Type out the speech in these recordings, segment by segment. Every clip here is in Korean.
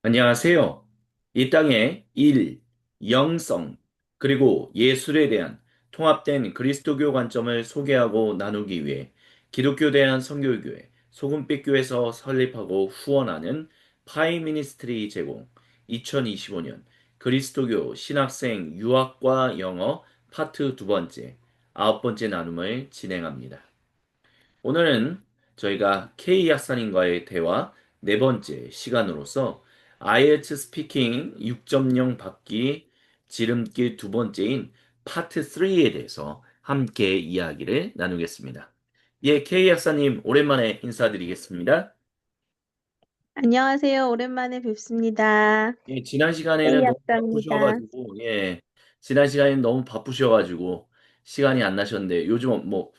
안녕하세요. 이 땅의 일, 영성, 그리고 예술에 대한 통합된 그리스도교 관점을 소개하고 나누기 위해 기독교 대한 선교교회 소금빛교에서 설립하고 후원하는 파이 미니스트리 제공 2025년 그리스도교 신학생 유학과 영어 파트 두 번째, 아홉 번째 나눔을 진행합니다. 오늘은 저희가 K 약사님과의 대화 네 번째 시간으로서 IELTS 스피킹 6.0 받기 지름길 두 번째인 파트 3에 대해서 함께 이야기를 나누겠습니다. 예, K 약사님 오랜만에 인사드리겠습니다. 안녕하세요. 오랜만에 뵙습니다. 예, 지난 시간에는 헤이 너무 약사입니다. 바쁘셔가지고, 예, 지난 시간에는 너무 바쁘셔가지고 시간이 안 나셨는데 요즘은 뭐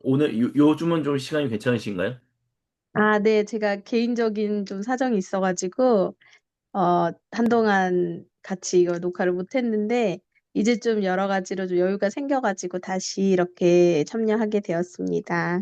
오늘 요즘은 좀 시간이 괜찮으신가요? 아, 네. 제가 개인적인 좀 사정이 있어가지고, 한동안 같이 이거 녹화를 못했는데, 이제 좀 여러 가지로 좀 여유가 생겨가지고 다시 이렇게 참여하게 되었습니다.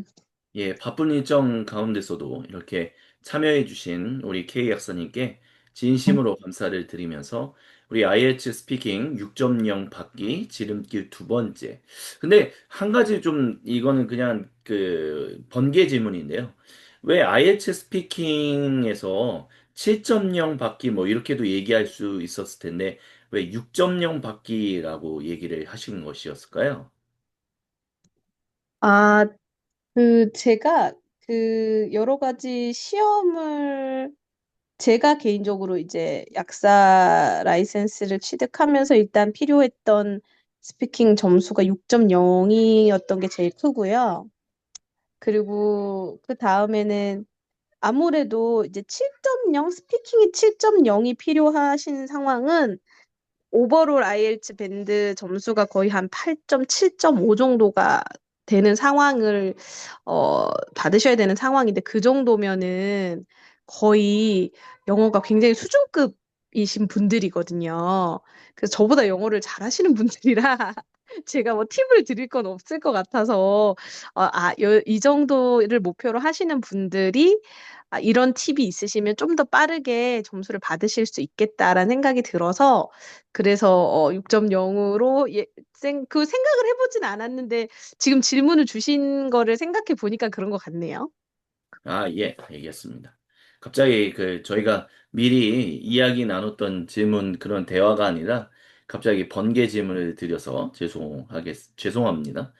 예, 바쁜 일정 가운데서도 이렇게 참여해주신 우리 K 약사님께 진심으로 감사를 드리면서 우리 IELTS 스피킹 6.0 받기 지름길 두 번째. 근데 한 가지 좀 이거는 그냥 그 번개 질문인데요. 왜 IELTS 스피킹에서 7.0 받기 뭐 이렇게도 얘기할 수 있었을 텐데 왜 6.0 받기라고 얘기를 하신 것이었을까요? 아, 제가 여러 가지 시험을 제가 개인적으로 이제 약사 라이센스를 취득하면서 일단 필요했던 스피킹 점수가 6.0이었던 게 제일 크고요. 그리고 그 다음에는 아무래도 이제 7.0, 스피킹이 7.0이 필요하신 상황은 오버롤 IELTS 밴드 점수가 거의 한 8점, 7.5 정도가 되는 상황을 받으셔야 되는 상황인데 그 정도면은 거의 영어가 굉장히 수준급이신 분들이거든요. 그래서 저보다 영어를 잘하시는 분들이라 제가 뭐 팁을 드릴 건 없을 것 같아서 이 정도를 목표로 하시는 분들이 이런 팁이 있으시면 좀 더 빠르게 점수를 받으실 수 있겠다라는 생각이 들어서 그래서 6.0으로 그 생각을 해보진 않았는데 지금 질문을 주신 거를 생각해 보니까 그런 것 같네요. 아, 예, 알겠습니다. 갑자기 그 저희가 미리 이야기 나눴던 질문 그런 대화가 아니라 갑자기 번개 질문을 드려서 죄송합니다.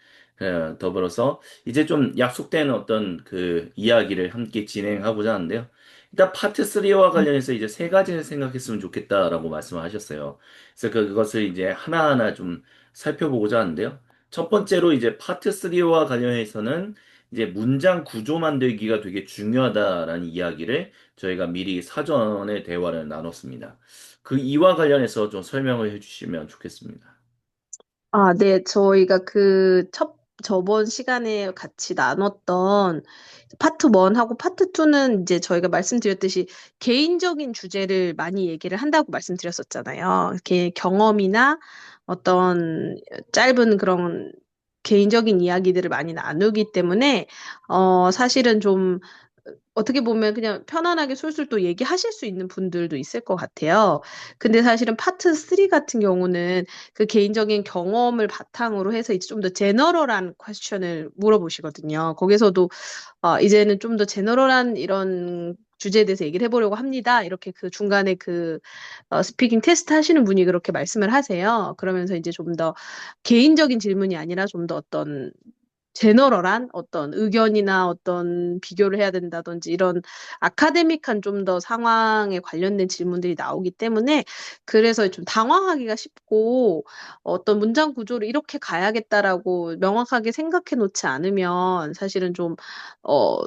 더불어서 이제 좀 약속된 어떤 그 이야기를 함께 진행하고자 하는데요. 일단 파트 3와 관련해서 이제 세 가지를 생각했으면 좋겠다라고 말씀을 하셨어요. 그래서 그것을 이제 하나하나 좀 살펴보고자 하는데요. 첫 번째로 이제 파트 3와 관련해서는 이제 문장 구조 만들기가 되게 중요하다라는 이야기를 저희가 미리 사전에 대화를 나눴습니다. 그 이와 관련해서 좀 설명을 해주시면 좋겠습니다. 아, 네. 저희가 저번 시간에 같이 나눴던 파트 1하고 파트 2는 이제 저희가 말씀드렸듯이 개인적인 주제를 많이 얘기를 한다고 말씀드렸었잖아요. 경험이나 어떤 짧은 그런 개인적인 이야기들을 많이 나누기 때문에, 사실은 좀 어떻게 보면 그냥 편안하게 술술 또 얘기하실 수 있는 분들도 있을 것 같아요. 근데 사실은 파트 3 같은 경우는 그 개인적인 경험을 바탕으로 해서 이제 좀 더 제너럴한 퀘스천을 물어보시거든요. 거기서도 이제는 좀 더 제너럴한 이런 주제에 대해서 얘기를 해보려고 합니다. 이렇게 그 중간에 스피킹 테스트 하시는 분이 그렇게 말씀을 하세요. 그러면서 이제 좀 더 개인적인 질문이 아니라 좀 더 어떤 제너럴한 어떤 의견이나 어떤 비교를 해야 된다든지 이런 아카데믹한 좀 더 상황에 관련된 질문들이 나오기 때문에 그래서 좀 당황하기가 쉽고 어떤 문장 구조를 이렇게 가야겠다라고 명확하게 생각해 놓지 않으면 사실은 좀, 어,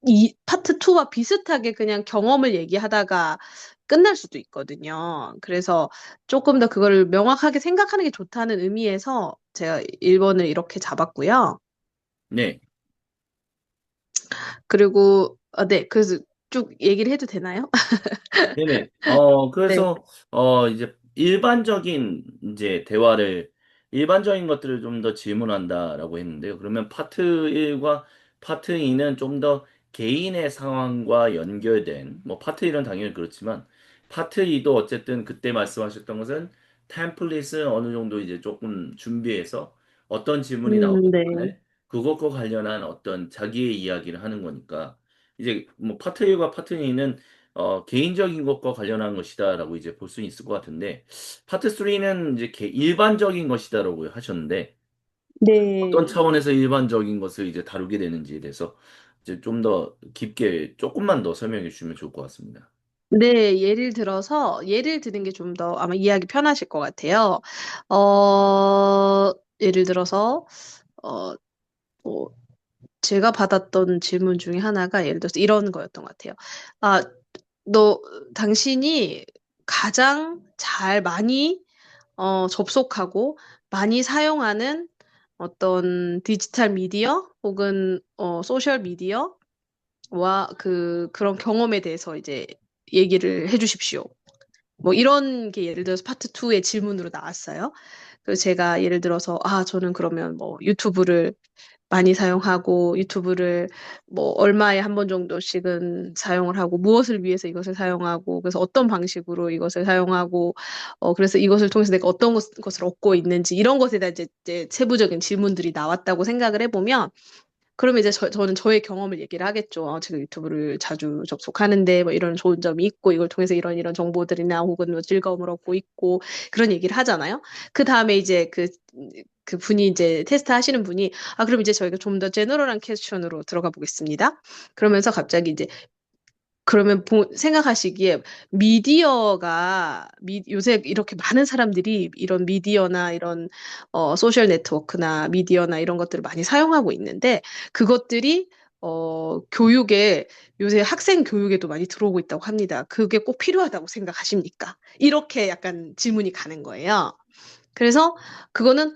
이 파트 2와 비슷하게 그냥 경험을 얘기하다가 끝날 수도 있거든요. 그래서 조금 더 그거를 명확하게 생각하는 게 좋다는 의미에서 제가 1번을 이렇게 잡았고요. 네. 그리고 네. 그래서 쭉 얘기를 해도 되나요? 네네. 네. 그래서, 이제 일반적인 것들을 좀 더 질문한다라고 했는데요. 그러면 파트 1과 파트 2는 좀 더 개인의 상황과 연결된, 뭐, 파트 1은 당연히 그렇지만, 파트 2도 어쨌든 그때 말씀하셨던 것은 템플릿을 어느 정도 이제 조금 준비해서 어떤 질문이 나오든 네. 간에 그것과 관련한 어떤 자기의 이야기를 하는 거니까 이제 뭐 파트 1과 파트 2는 개인적인 것과 관련한 것이다라고 이제 볼 수 있을 것 같은데 파트 3는 이제 일반적인 것이다라고 하셨는데 어떤 네. 차원에서 일반적인 것을 이제 다루게 되는지에 대해서 이제 좀 더 깊게 조금만 더 설명해 주시면 좋을 것 같습니다. 네, 예를 드는 게 좀 더 아마 이해하기 편하실 것 같아요. 어, 예를 들어서, 어, 뭐, 제가 받았던 질문 중에 하나가 예를 들어서 이런 거였던 것 같아요. 아, 너, 당신이 가장 잘 많이, 접속하고 많이 사용하는 어떤 디지털 미디어 혹은, 소셜 미디어와 그런 경험에 대해서 이제 얘기를 해 주십시오. 뭐 이런 게 예를 들어서 파트 2의 질문으로 나왔어요. 그래서 제가 예를 들어서 저는 그러면 뭐 유튜브를 많이 사용하고 유튜브를 뭐 얼마에 한 번 정도씩은 사용을 하고 무엇을 위해서 이것을 사용하고 그래서 어떤 방식으로 이것을 사용하고 그래서 이것을 통해서 내가 어떤 것을 얻고 있는지 이런 것에 대한 이제 세부적인 질문들이 나왔다고 생각을 해보면 그러면 이제 저는 저의 경험을 얘기를 하겠죠. 제가 유튜브를 자주 접속하는데 뭐 이런 좋은 점이 있고 이걸 통해서 이런 정보들이나 혹은 뭐 즐거움을 얻고 있고 그런 얘기를 하잖아요. 그 다음에 이제 그 분이 이제 테스트 하시는 분이 그럼 이제 저희가 좀 더 제너럴한 퀘스천으로 들어가 보겠습니다. 그러면서 갑자기 이제 그러면 생각하시기에 요새 이렇게 많은 사람들이 이런 미디어나 이런 소셜 네트워크나 미디어나 이런 것들을 많이 사용하고 있는데 그것들이 교육에 요새 학생 교육에도 많이 들어오고 있다고 합니다. 그게 꼭 필요하다고 생각하십니까? 이렇게 약간 질문이 가는 거예요. 그래서 그거는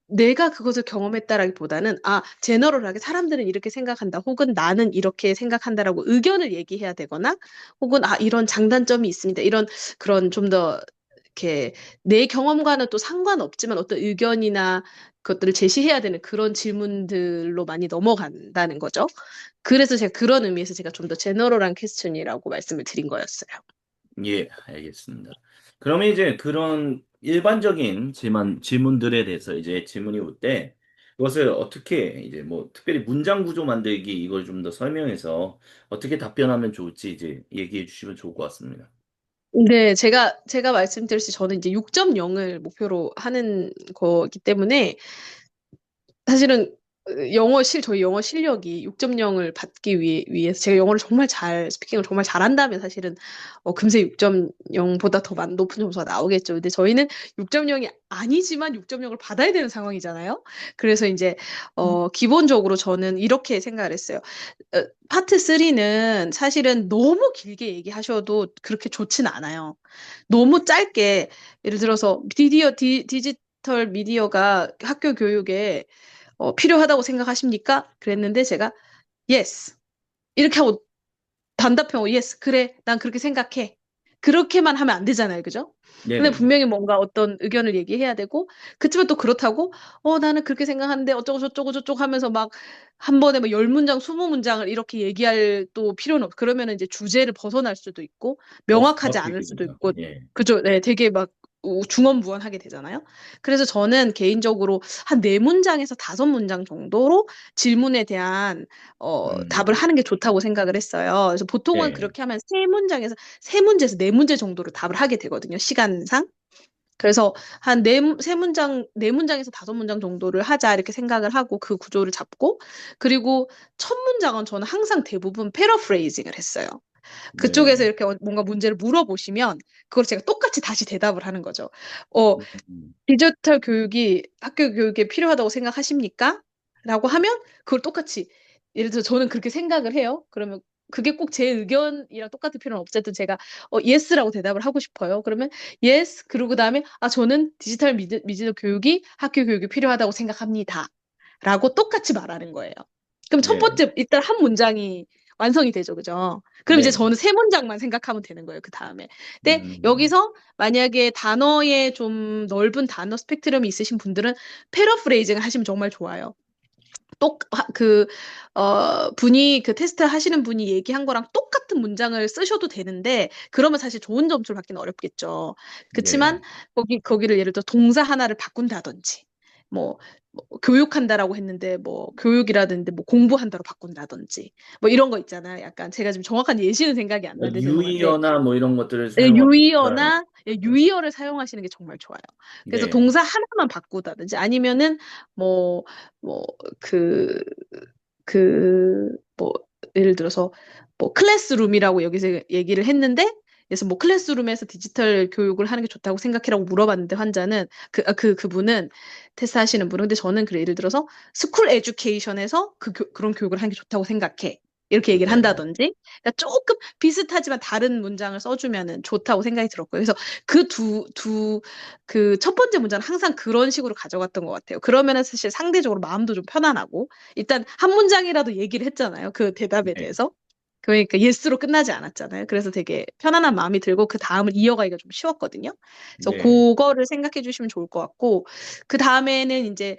내가 그것을 경험했다라기보다는 제너럴하게 사람들은 이렇게 생각한다. 혹은 나는 이렇게 생각한다라고 의견을 얘기해야 되거나 혹은 이런 장단점이 있습니다. 이런 그런 좀 더 이렇게 내 경험과는 또 상관없지만 어떤 의견이나 그것들을 제시해야 되는 그런 질문들로 많이 넘어간다는 거죠. 그래서 제가 그런 의미에서 제가 좀 더 제너럴한 퀘스천이라고 말씀을 드린 거였어요. 예, 알겠습니다. 그러면 이제 그런 일반적인 질문들에 대해서 이제 질문이 올 때, 그것을 어떻게 이제 뭐 특별히 문장 구조 만들기 이걸 좀 더 설명해서 어떻게 답변하면 좋을지 이제 얘기해 주시면 좋을 것 같습니다. 네, 제가 말씀드렸듯이 저는 이제 6.0을 목표로 하는 거기 때문에 사실은 저희 영어 실력이 6.0을 받기 위해서 제가 영어를 스피킹을 정말 잘한다면 사실은 금세 6.0보다 더 높은 점수가 나오겠죠. 근데 저희는 6.0이 아니지만 6.0을 받아야 되는 상황이잖아요. 그래서 이제 기본적으로 저는 이렇게 생각을 했어요. 파트 3는 사실은 너무 길게 얘기하셔도 그렇게 좋진 않아요. 너무 짧게 예를 들어서 디지털 미디어가 학교 교육에 필요하다고 생각하십니까? 그랬는데 제가 yes 이렇게 하고 단답형으로 yes 그래 난 그렇게 생각해 그렇게만 하면 안 되잖아요, 그죠? 근데 네네네. 분명히 뭔가 어떤 의견을 얘기해야 되고 그치만 또 그렇다고 나는 그렇게 생각하는데 어쩌고 저쩌고 저쩌고 하면서 막 한 번에 막 10문장 20문장을 이렇게 얘기할 또 필요는 그러면은 이제 주제를 벗어날 수도 있고 오프 명확하지 않을 수도 토픽이군요. 있고 예. 그죠? 네, 되게 막 중언부언하게 되잖아요. 그래서 저는 개인적으로 한 4문장에서 5문장 정도로 질문에 대한 답을 음, 하는 게 좋다고 생각을 했어요. 그래서 보통은 네. 그렇게 하면 세 문제에서 네 문제 정도를 답을 하게 되거든요, 시간상. 그래서 네 문장에서 5문장 정도를 하자 이렇게 생각을 하고 그 구조를 잡고 그리고 첫 문장은 저는 항상 대부분 패러프레이징을 했어요. 그쪽에서 네. 이렇게 뭔가 문제를 물어보시면 그걸 제가 똑같이 다시 대답을 하는 거죠. 어, 음, 디지털 교육이 학교 교육에 필요하다고 생각하십니까? 라고 하면 그걸 똑같이 예를 들어 저는 그렇게 생각을 해요. 그러면 그게 꼭 제 의견이랑 똑같을 필요는 없어도 제가 yes라고 대답을 하고 싶어요. 그러면 yes 그리고 그다음에 저는 디지털 미디어 교육이 학교 교육에 필요하다고 생각합니다. 라고 똑같이 말하는 거예요. 그럼 첫 네. 번째 일단 한 문장이 완성이 되죠. 그죠? 그럼 이제 네. 저는 세 문장만 생각하면 되는 거예요. 그 다음에. 근데 음, 여기서 만약에 단어에 좀 넓은 단어 스펙트럼이 있으신 분들은 패러프레이징을 하시면 정말 좋아요. 분이, 그 테스트 하시는 분이 얘기한 거랑 똑같은 문장을 쓰셔도 되는데, 그러면 사실 좋은 점수를 받기는 어렵겠죠. 그치만, 네. 거기를 예를 들어 동사 하나를 바꾼다든지, 뭐, 교육한다라고 했는데, 뭐, 교육이라든지, 뭐, 공부한다로 바꾼다든지, 뭐, 이런 거 있잖아요. 약간 제가 지금 정확한 예시는 생각이 안 뭐 나는데 죄송한데, 유의어나 뭐 이런 것들을 예, 사용하면 유의어를 사용하시는 게 정말 좋아요. 그래서 네. 동사 하나만 바꾸다든지 아니면은 뭐, 뭐, 그, 뭐, 예를 들어서 뭐 클래스룸이라고 여기서 얘기를 했는데 그래서 뭐 클래스룸에서 디지털 교육을 하는 게 좋다고 생각해라고 물어봤는데 환자는 그분은 테스트 하시는 분은 근데 저는 그래 예를 들어서 스쿨 에듀케이션에서 그런 교육을 하는 게 좋다고 생각해. 이렇게 얘기를 네. 한다든지 그러니까 조금 비슷하지만 다른 문장을 써주면은 좋다고 생각이 들었고요. 그래서 그 첫 번째 문장은 항상 그런 식으로 가져갔던 것 같아요. 그러면은 사실 상대적으로 마음도 좀 편안하고, 일단 한 문장이라도 얘기를 했잖아요. 그 대답에 네. 대해서. 그러니까 예스로 끝나지 않았잖아요. 그래서 되게 편안한 마음이 들고 그 다음을 이어가기가 좀 쉬웠거든요. 그래서 네. 그거를 생각해 주시면 좋을 것 같고, 그 다음에는 이제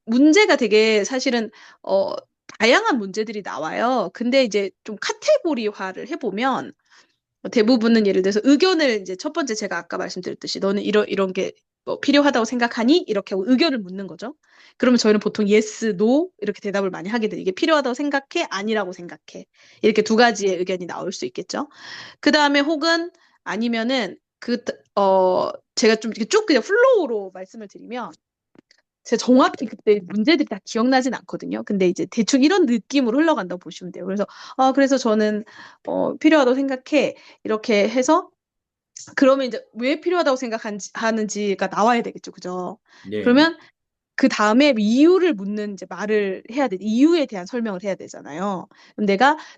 문제가 되게 사실은, 어, 다양한 문제들이 나와요. 근데 이제 좀 카테고리화를 해보면, 대부분은 예를 들어서 의견을 이제 첫 번째 제가 아까 말씀드렸듯이 너는 이런 게 뭐 필요하다고 생각하니? 이렇게 하고 의견을 묻는 거죠. 그러면 저희는 보통 yes, no 이렇게 대답을 많이 하게 돼요. 이게 필요하다고 생각해? 아니라고 생각해. 이렇게 두 가지의 의견이 나올 수 있겠죠. 그 다음에 혹은 아니면은 제가 좀 이렇게 쭉 그냥 플로우로 말씀을 드리면 제가 정확히 그때 문제들이 다 기억나진 않거든요. 근데 이제 대충 이런 느낌으로 흘러간다고 보시면 돼요. 그래서 저는, 필요하다고 생각해. 이렇게 해서, 그러면 이제 왜 필요하다고 생각하는지가 나와야 되겠죠. 그죠? 네. 그러면 그 다음에 이유를 묻는 이제 말을 해야 돼. 이유에 대한 설명을 해야 되잖아요. 그럼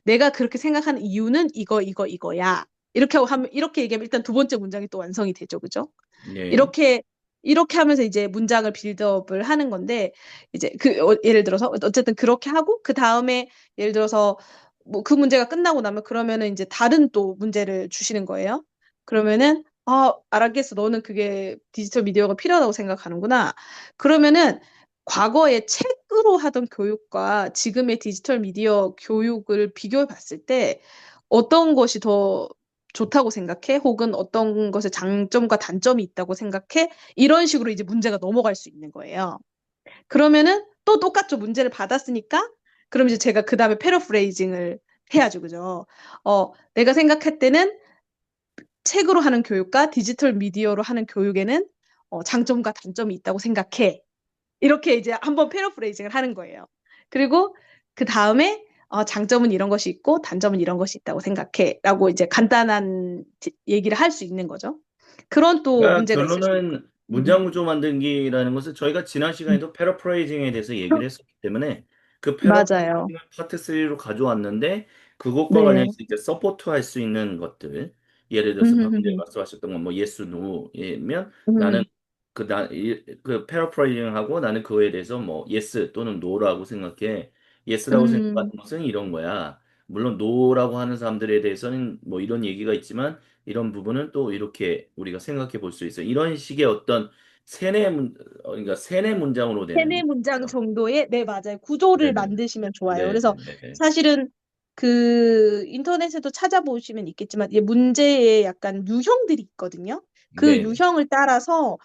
내가 그렇게 생각하는 이유는 이거야. 이렇게 얘기하면 일단 두 번째 문장이 또 완성이 되죠. 그죠? 네. 이렇게 이렇게 하면서 이제 문장을 빌드업을 하는 건데 이제 예를 들어서 어쨌든 그렇게 하고 그 다음에 예를 들어서 뭐 그 문제가 끝나고 나면 그러면은 이제 다른 또 문제를 주시는 거예요. 그러면은 알겠어. 너는 그게 디지털 미디어가 필요하다고 생각하는구나. 그러면은 과거에 책으로 하던 교육과 지금의 디지털 미디어 교육을 비교해 봤을 때 어떤 것이 더 좋다고 생각해? 혹은 어떤 것에 장점과 단점이 있다고 생각해? 이런 식으로 이제 문제가 넘어갈 수 있는 거예요. 그러면은 또 똑같죠. 문제를 받았으니까. 그럼 이제 제가 그 다음에 패러프레이징을 해야죠. 그죠? 내가 생각할 때는 책으로 하는 교육과 디지털 미디어로 하는 교육에는 장점과 단점이 있다고 생각해. 이렇게 이제 한번 패러프레이징을 하는 거예요. 그리고 그 다음에 장점은 이런 것이 있고 단점은 이런 것이 있다고 생각해. 라고 이제 간단한 얘기를 할 수 있는 거죠. 그런 또 그러니까 문제가 있을 수 있고. 결론은 문장 구조 만들기라는 것은 저희가 지난 시간에도 패러프레이징에 대해서 얘기를 했었기 때문에 그 맞아요. 패러프레이징을 파트 3로 가져왔는데 그것과 네. 관련해서 이제 서포트 할 수 있는 것들 예를 들어서 방금 전에 말씀하셨던 건 뭐 yes, no이면 나는 그 패러프레이징하고 나는 그거에 대해서 뭐 yes 또는 no라고 생각해. yes라고 생각하는 것은 이런 거야. 물론 no라고 하는 사람들에 대해서는 뭐 이런 얘기가 있지만 이런 부분은 또 이렇게 우리가 생각해 볼 수 있어요. 이런 식의 어떤 그러니까 세네 문장으로 세네 되는 문장 거죠. 정도의, 네, 맞아요. 구조를 네네. 만드시면 좋아요. 그래서 네네네. 사실은 인터넷에도 찾아보시면 있겠지만, 문제에 약간 유형들이 있거든요. 그 네. 유형을 따라서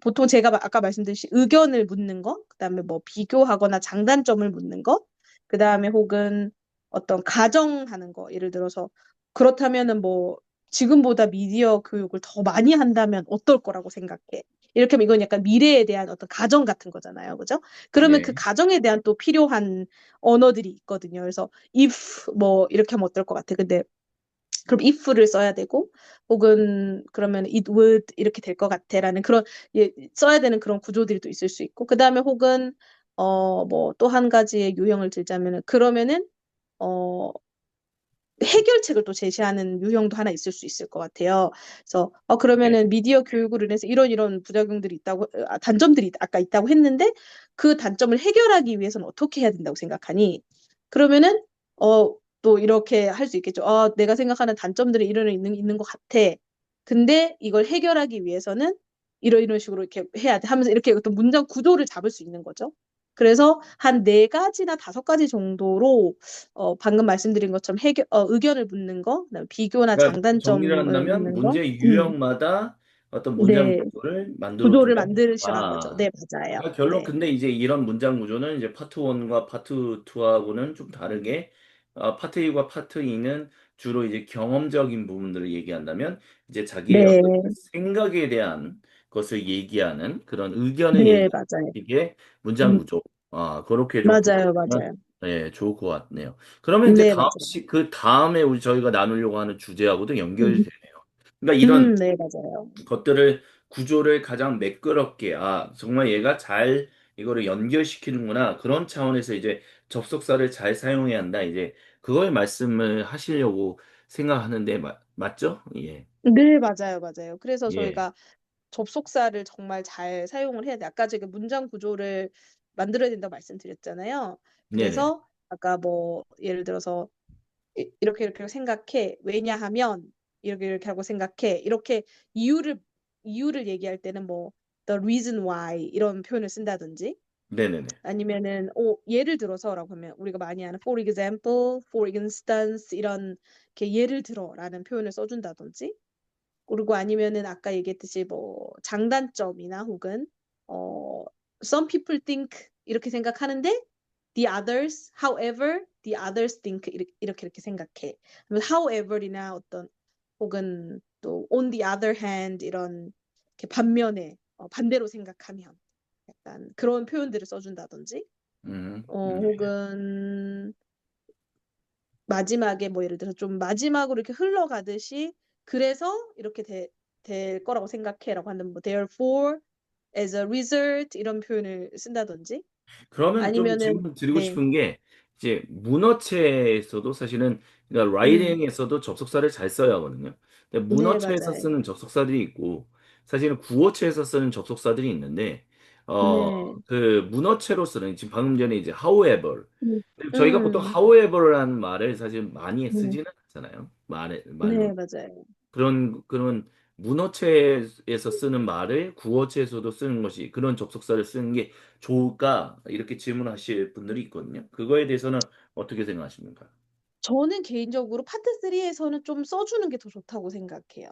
보통 제가 아까 말씀드린 의견을 묻는 거, 그다음에 뭐 비교하거나 장단점을 묻는 거, 그다음에 혹은 어떤 가정하는 거, 예를 들어서 그렇다면은 뭐 지금보다 미디어 교육을 더 많이 한다면 어떨 거라고 생각해? 이렇게 하면 이건 약간 미래에 대한 어떤 가정 같은 거잖아요. 그죠? 그러면 그 네. 가정에 대한 또 필요한 언어들이 있거든요. 그래서 if 뭐 이렇게 하면 어떨 것 같아. 근데 그럼 if를 써야 되고 혹은 그러면 it would 이렇게 될 것 같아라는 그런 써야 되는 그런 구조들이 또 있을 수 있고 그다음에 혹은 뭐 또 한 가지의 유형을 들자면은 그러면은 어 해결책을 또 제시하는 유형도 하나 있을 수 있을 것 같아요. 그래서 네. 그러면은 미디어 교육으로 인해서 이런 부작용들이 있다고 단점들이 아까 있다고 했는데 그 단점을 해결하기 위해서는 어떻게 해야 된다고 생각하니? 그러면은 또 이렇게 할 수 있겠죠. 내가 생각하는 단점들이 있는 것 같아. 근데 이걸 해결하기 위해서는 이런 식으로 이렇게 해야 돼 하면서 이렇게 어떤 문장 구조를 잡을 수 있는 거죠. 그래서 한 네 가지나 다섯 가지 정도로 방금 말씀드린 것처럼 의견을 묻는 거, 그다음에 비교나 그러니까 정리를 장단점을 한다면 묻는 거, 문제 유형마다 어떤 문장 네, 구조를 만들어 구조를 두면 만드시란 거죠. 아 네, 맞아요. 그러니까 결론 네, 근데 이제 이런 문장 구조는 이제 파트 1과 파트 2하고는 좀 다르게 파트 1과 파트 2는 주로 이제 경험적인 부분들을 얘기한다면 이제 자기의 어떤 네, 생각에 대한 것을 얘기하는 그런 의견을 네, 얘기하는 맞아요. 식의 문장 음, 구조. 그렇게 좀 맞아요, 구조하면 맞아요. 네, 좋을 것 같네요. 그러면 이제 네, 맞아요. 그 다음에 우리 저희가 나누려고 하는 주제하고도 연결이 되네요. 그러니까 이런 네, 맞아요. 것들을 구조를 가장 매끄럽게 정말 얘가 잘 이거를 연결시키는구나 그런 차원에서 이제 접속사를 잘 사용해야 한다 이제 그거의 말씀을 하시려고 생각하는데 맞죠? 예. 네, 맞아요, 맞아요. 그래서 예. 저희가 접속사를 정말 잘 사용을 해야 돼. 아까 제가 문장 구조를 만들어야 된다고 말씀드렸잖아요. 네네. 그래서 아까 뭐 예를 들어서 이렇게 이렇게 생각해. 왜냐하면 이렇게 이렇게 하고 생각해. 이렇게 이유를 이유를 얘기할 때는 뭐 the reason why 이런 표현을 쓴다든지 네네네. 아니면은 예를 들어서라고 하면 우리가 많이 하는 for example, for instance 이런 이렇게 예를 들어라는 표현을 써준다든지 그리고 아니면은 아까 얘기했듯이 뭐 장단점이나 혹은 어 some people think 이렇게 생각하는데 the others, however, the others think 이렇게 생각해. 그러면 however이나 어떤 혹은 또 on the other hand 이런 이렇게 반면에 반대로 생각하면 약간 그런 표현들을 써준다든지 네. 혹은 마지막에 뭐 예를 들어서 좀 마지막으로 이렇게 흘러가듯이 그래서 이렇게 될 거라고 생각해라고 하는 뭐 therefore as a result 이런 표현을 쓴다든지 그러면 좀 아니면은 질문 드리고 네, 싶은 게 이제 문어체에서도 사실은 그러니까 음, 라이딩에서도 접속사를 잘 써야 하거든요. 근데 네, 문어체에서 맞아요. 쓰는 접속사들이 있고 사실은 구어체에서 쓰는 접속사들이 있는데 네, 그 문어체로 쓰는 지금 방금 전에 이제 however 음, 저희가 보통 음, however라는 말을 사실 많이 네, 쓰지는 않잖아요. 말로. 네, 맞아요. 그런 문어체에서 쓰는 말을 구어체에서도 쓰는 것이 그런 접속사를 쓰는 게 좋을까? 이렇게 질문하실 분들이 있거든요. 그거에 대해서는 어떻게 생각하십니까? 저는 개인적으로 파트 3에서는 좀 써주는 게 더 좋다고 생각해요.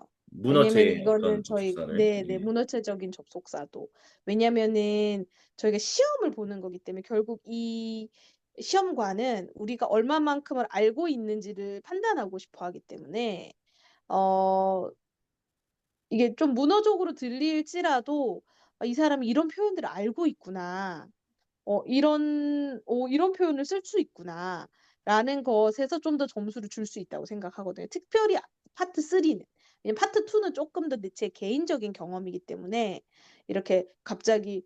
왜냐면 문어체의 어떤 이거는 접속사를 예. 문어체적인 접속사도. 왜냐면은 저희가 시험을 보는 거기 때문에 결국 이 시험관은 우리가 얼마만큼을 알고 있는지를 판단하고 싶어 하기 때문에, 어, 이게 좀 문어적으로 들릴지라도, 이 사람이 이런 표현들을 알고 있구나. 이런 표현을 쓸 수 있구나. 라는 것에서 좀 더 점수를 줄 수 있다고 생각하거든요. 특별히 파트 3는. 왜냐면 파트 2는 조금 더 제 개인적인 경험이기 때문에 이렇게 갑자기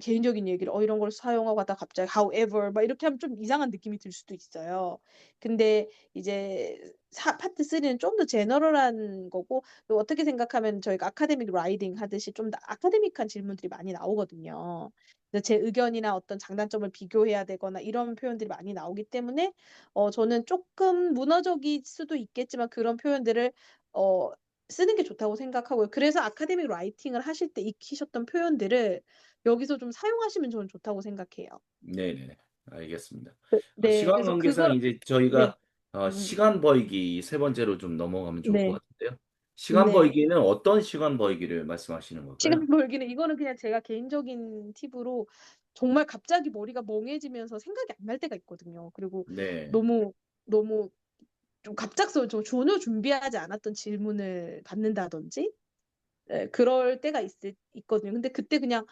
개인적인 얘기를 이런 걸 사용하고 하다 갑자기 however 막 이렇게 하면 좀 이상한 느낌이 들 수도 있어요. 근데 이제 파트 3는 좀 더 제너럴한 거고 또 어떻게 생각하면 저희가 아카데믹 라이딩 하듯이 좀 더 아카데믹한 질문들이 많이 나오거든요. 그래서 제 의견이나 어떤 장단점을 비교해야 되거나 이런 표현들이 많이 나오기 때문에 저는 조금 문어적일 수도 있겠지만 그런 표현들을 어 쓰는 게 좋다고 생각하고요. 그래서 아카데믹 라이팅을 하실 때 익히셨던 표현들을 여기서 좀 사용하시면 저는 좋다고 생각해요. 네네. 알겠습니다. 네. 시간 그래서 관계상 그걸 이제 네. 저희가 음. 시간 벌기 세 번째로 좀 넘어가면 좋을 것 네. 같은데요. 시간 네. 벌기는 어떤 시간 벌기를 말씀하시는 걸까요? 시간 벌기는 이거는 그냥 제가 개인적인 팁으로 정말 갑자기 머리가 멍해지면서 생각이 안 날 때가 있거든요. 그리고 네. 너무, 너무 좀 갑작스러워 전혀 준비하지 않았던 질문을 받는다든지 그럴 때가 있거든요. 근데 그때 그냥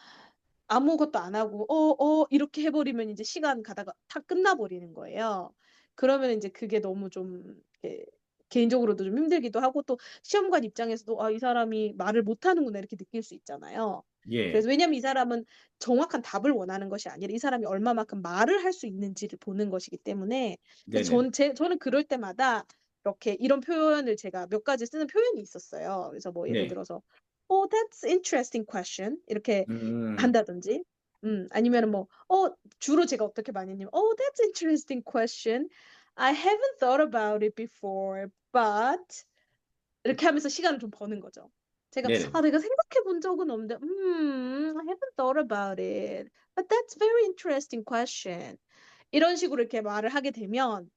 아무것도 안 하고 이렇게 해 버리면 이제 시간 가다가 탁 끝나 버리는 거예요. 그러면 인제 그게 너무 좀 이렇게 개인적으로도 좀 힘들기도 하고 또 시험관 입장에서도 '아 이 사람이 말을 못하는구나.' 이렇게 느낄 수 있잖아요. 그래서 예. 왜냐면 이 사람은 정확한 답을 원하는 것이 아니라 이 사람이 얼마만큼 말을 할 수 있는지를 보는 것이기 때문에 그래서 네네. 저는 그럴 때마다 이렇게 이런 표현을 제가 몇 가지 쓰는 표현이 있었어요. 그래서 뭐 예를 네. 들어서 "Oh, that's interesting question." 이렇게 음. 한다든지 아니면은 뭐 주로 제가 어떻게 많이 했냐면 "Oh, that's interesting question. I haven't thought about it before, but" 이렇게 하면서 시간을 좀 버는 거죠. 제가 네네. 내가 생각해 본 적은 없는데 I haven't thought about it. But that's very interesting question. 이런 식으로 이렇게 말을 하게 되면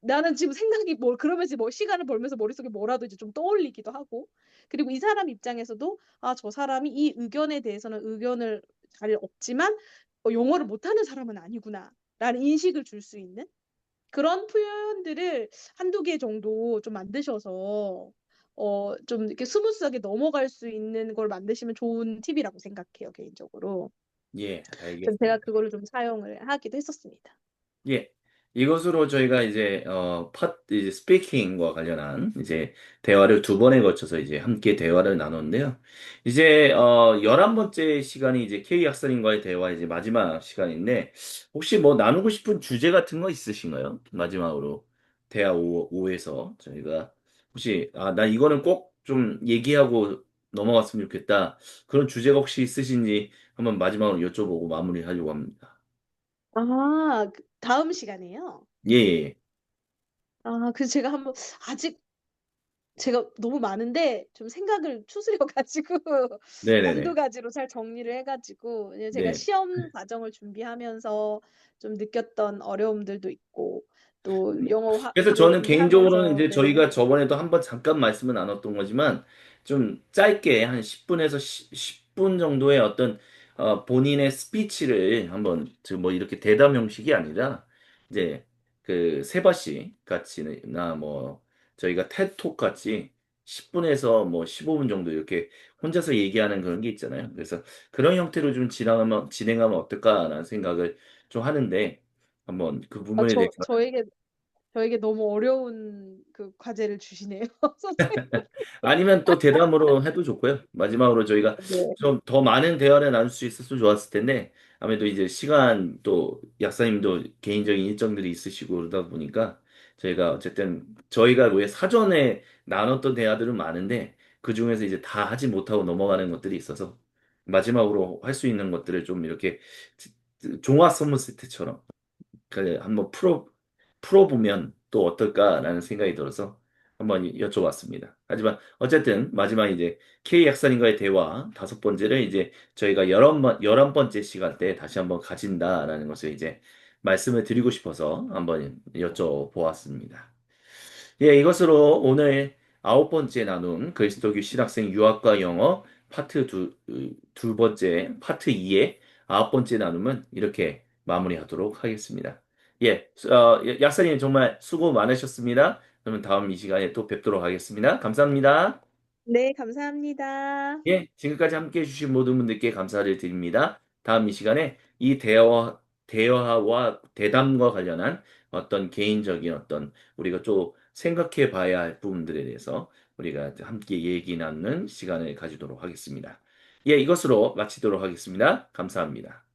나는 지금 생각이 뭐 그러면서 뭐 시간을 벌면서 머릿속에 뭐라도 이제 좀 떠올리기도 하고 그리고 이 사람 입장에서도 '아 저 사람이 이 의견에 대해서는 의견을 잘 없지만 영어를 못하는 사람은 아니구나.'라는 인식을 줄 수 있는 그런 표현들을 한두 개 정도 좀 만드셔서 좀 이렇게 스무스하게 넘어갈 수 있는 걸 만드시면 좋은 팁이라고 생각해요, 개인적으로. 예, 그래서 제가 알겠습니다. 그거를 좀 사용을 하기도 했었습니다. 예. 이것으로 저희가 이제, 이제 스피킹과 관련한 이제 대화를 두 번에 거쳐서 이제 함께 대화를 나눴는데요. 이제, 11번째 시간이 이제 K 약사님과의 대화 이제 마지막 시간인데, 혹시 뭐 나누고 싶은 주제 같은 거 있으신가요? 마지막으로. 대화 5에서 저희가 혹시, 나 이거는 꼭 좀 얘기하고 넘어갔으면 좋겠다. 그런 주제가 혹시 있으신지 한번 마지막으로 여쭤보고 마무리하려고 합니다. 다음 시간에요? 예, 예. 예. 그래서 제가 한번 아직 제가 너무 많은데 좀 생각을 추스려 가지고 한두 네네네. 가지로 잘 정리를 해 가지고 왜냐면 제가 네. 시험 과정을 준비하면서 좀 느꼈던 어려움들도 있고 또 영어 그래서 저는 개인적으로는 공부하면서 이제 네. 저희가 저번에도 한번 잠깐 말씀을 나눴던 거지만 좀 짧게 한 10분에서 10분 정도의 어떤 본인의 스피치를 한번 지금 뭐 이렇게 대담 형식이 아니라 이제 그 세바시 같이나 뭐 저희가 테톡 같이 10분에서 뭐 15분 정도 이렇게 혼자서 얘기하는 그런 게 있잖아요. 그래서 그런 형태로 좀 진행하면 어떨까라는 생각을 좀 하는데 한번 그 부분에 저 대해서 저에게 너무 어려운 그 과제를 주시네요, 선생님. 아니면 또 대담으로 해도 좋고요. 마지막으로 저희가 네. 좀 더 많은 대화를 나눌 수 있었으면 좋았을 텐데, 아무래도 이제 시간 또 약사님도 개인적인 일정들이 있으시고 그러다 보니까 저희가 어쨌든 저희가 왜 사전에 나눴던 대화들은 많은데 그 중에서 이제 다 하지 못하고 넘어가는 것들이 있어서 마지막으로 할 수 있는 것들을 좀 이렇게 종합 선물 세트처럼 그래, 한번 풀어보면 또 어떨까라는 생각이 들어서 한번 여쭤봤습니다. 하지만 어쨌든 마지막 이제 K 약사님과의 대화 5번째를 이제 저희가 11번째 시간 때 다시 한번 가진다라는 것을 이제 말씀을 드리고 싶어서 한번 여쭤보았습니다. 예, 이것으로 오늘 9번째 나눔 그리스도교 신학생 유학과 영어 파트 두 번째 파트 2의 9번째 나눔은 이렇게 마무리하도록 하겠습니다. 예, 약사님 정말 수고 많으셨습니다. 그러면 다음 이 시간에 또 뵙도록 하겠습니다. 감사합니다. 네, 감사합니다. 예, 지금까지 함께 해주신 모든 분들께 감사를 드립니다. 다음 이 시간에 이 대화와 대담과 관련한 어떤 개인적인 어떤 우리가 좀 생각해 봐야 할 부분들에 대해서 우리가 함께 얘기 나누는 시간을 가지도록 하겠습니다. 예, 이것으로 마치도록 하겠습니다. 감사합니다.